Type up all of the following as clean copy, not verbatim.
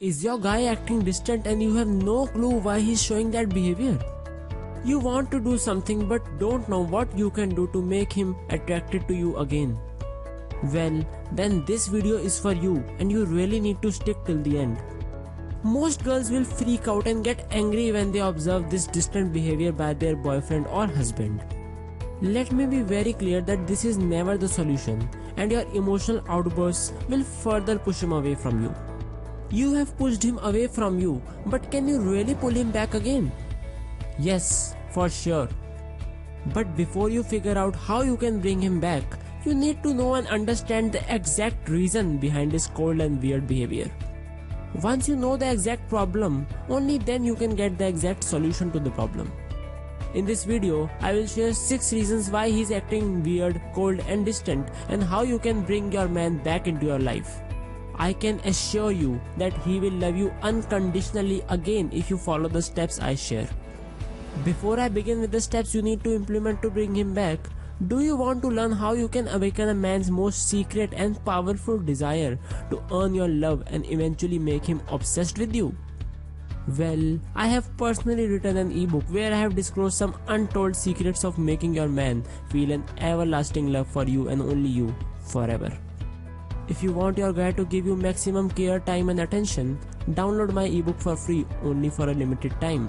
Is your guy acting distant and you have no clue why he's showing that behavior? You want to do something but don't know what you can do to make him attracted to you again. Well, then this video is for you and you really need to stick till the end. Most girls will freak out and get angry when they observe this distant behavior by their boyfriend or husband. Let me be very clear that this is never the solution and your emotional outbursts will further push him away from you. You have pushed him away from you, but can you really pull him back again? Yes, for sure. But before you figure out how you can bring him back, you need to know and understand the exact reason behind his cold and weird behavior. Once you know the exact problem, only then you can get the exact solution to the problem. In this video, I will share 6 reasons why he is acting weird, cold and distant and how you can bring your man back into your life. I can assure you that he will love you unconditionally again if you follow the steps I share. Before I begin with the steps you need to implement to bring him back, do you want to learn how you can awaken a man's most secret and powerful desire to earn your love and eventually make him obsessed with you? Well, I have personally written an ebook where I have disclosed some untold secrets of making your man feel an everlasting love for you and only you forever. If you want your guy to give you maximum care, time and attention, download my ebook for free only for a limited time.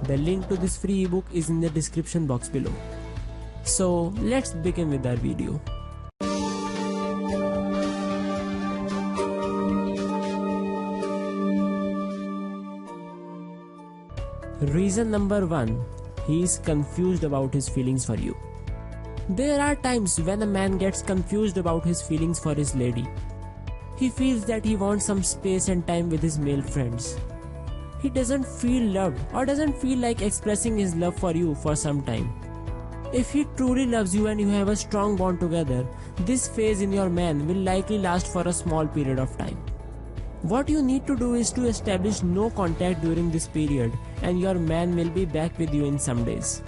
The link to this free ebook is in the description box below. So let's begin with our video. Reason number 1. He is confused about his feelings for you. There are times when a man gets confused about his feelings for his lady. He feels that he wants some space and time with his male friends. He doesn't feel loved or doesn't feel like expressing his love for you for some time. If he truly loves you and you have a strong bond together, this phase in your man will likely last for a small period of time. What you need to do is to establish no contact during this period and your man will be back with you in some days.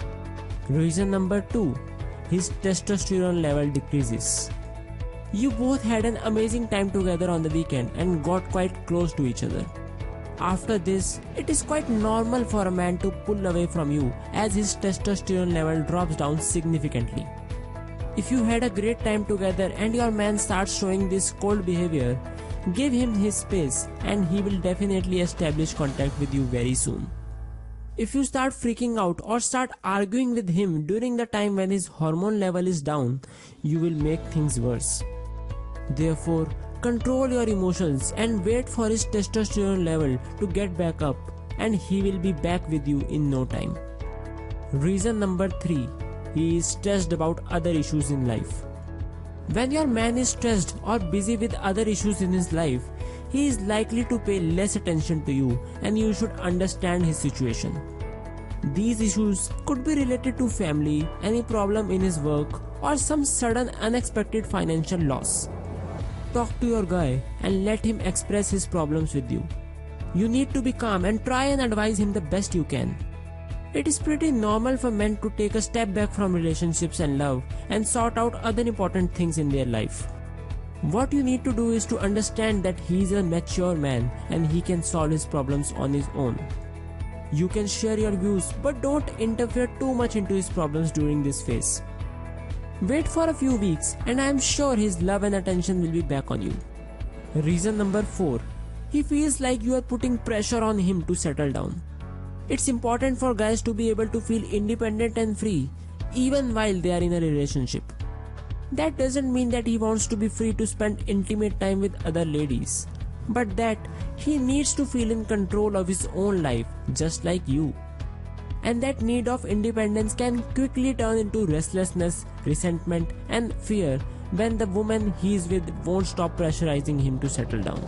Reason number 2. His testosterone level decreases. You both had an amazing time together on the weekend and got quite close to each other. After this, it is quite normal for a man to pull away from you as his testosterone level drops down significantly. If you had a great time together and your man starts showing this cold behavior, give him his space and he will definitely establish contact with you very soon. If you start freaking out or start arguing with him during the time when his hormone level is down, you will make things worse. Therefore, control your emotions and wait for his testosterone level to get back up and he will be back with you in no time. Reason number 3. He is stressed about other issues in life. When your man is stressed or busy with other issues in his life, he is likely to pay less attention to you and you should understand his situation. These issues could be related to family, any problem in his work, or some sudden unexpected financial loss. Talk to your guy and let him express his problems with you. You need to be calm and try and advise him the best you can. It is pretty normal for men to take a step back from relationships and love and sort out other important things in their life. What you need to do is to understand that he is a mature man and he can solve his problems on his own. You can share your views but don't interfere too much into his problems during this phase. Wait for a few weeks and I am sure his love and attention will be back on you. Reason number 4. He feels like you are putting pressure on him to settle down. It's important for guys to be able to feel independent and free even while they are in a relationship. That doesn't mean that he wants to be free to spend intimate time with other ladies, but that he needs to feel in control of his own life just like you. And that need of independence can quickly turn into restlessness, resentment and fear when the woman he is with won't stop pressurizing him to settle down.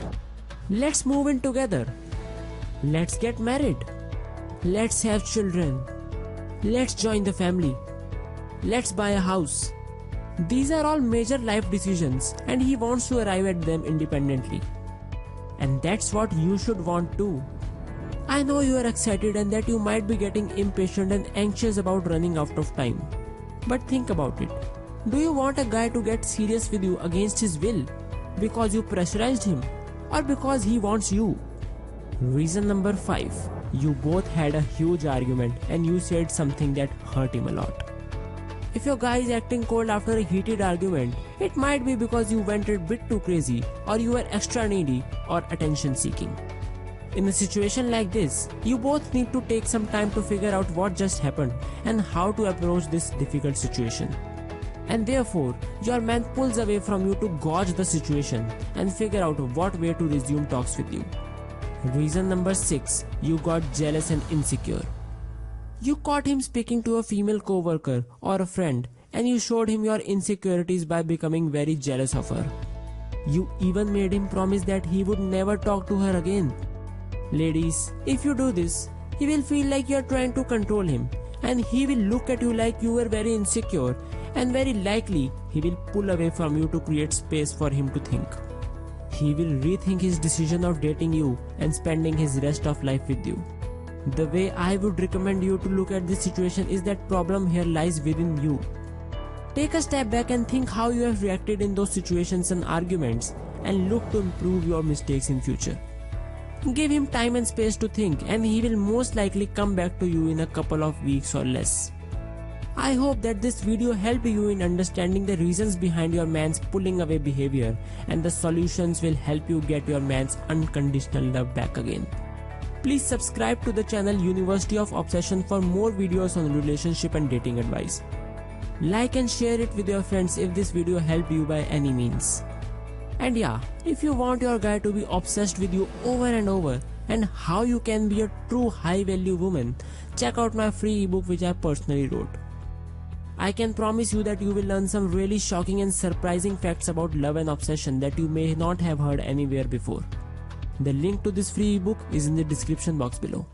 Let's move in together. Let's get married. Let's have children. Let's join the family. Let's buy a house. These are all major life decisions and he wants to arrive at them independently. And that's what you should want too. I know you are excited and that you might be getting impatient and anxious about running out of time. But think about it. Do you want a guy to get serious with you against his will? Because you pressurized him? Or because he wants you? Reason number 5. You both had a huge argument and you said something that hurt him a lot. If your guy is acting cold after a heated argument, it might be because you went a bit too crazy, or you were extra needy or attention seeking. In a situation like this, you both need to take some time to figure out what just happened and how to approach this difficult situation. And therefore, your man pulls away from you to gauge the situation and figure out what way to resume talks with you. Reason number 6. You got jealous and insecure. You caught him speaking to a female co-worker or a friend, and you showed him your insecurities by becoming very jealous of her. You even made him promise that he would never talk to her again. Ladies, if you do this, he will feel like you are trying to control him, and he will look at you like you were very insecure, and very likely he will pull away from you to create space for him to think. He will rethink his decision of dating you and spending his rest of life with you. The way I would recommend you to look at this situation is that problem here lies within you. Take a step back and think how you have reacted in those situations and arguments, and look to improve your mistakes in future. Give him time and space to think, and he will most likely come back to you in a couple of weeks or less. I hope that this video helped you in understanding the reasons behind your man's pulling away behavior, and the solutions will help you get your man's unconditional love back again. Please subscribe to the channel University of Obsession for more videos on relationship and dating advice. Like and share it with your friends if this video helped you by any means. And yeah, if you want your guy to be obsessed with you over and over, and how you can be a true high value woman, check out my free ebook which I personally wrote. I can promise you that you will learn some really shocking and surprising facts about love and obsession that you may not have heard anywhere before. The link to this free ebook is in the description box below.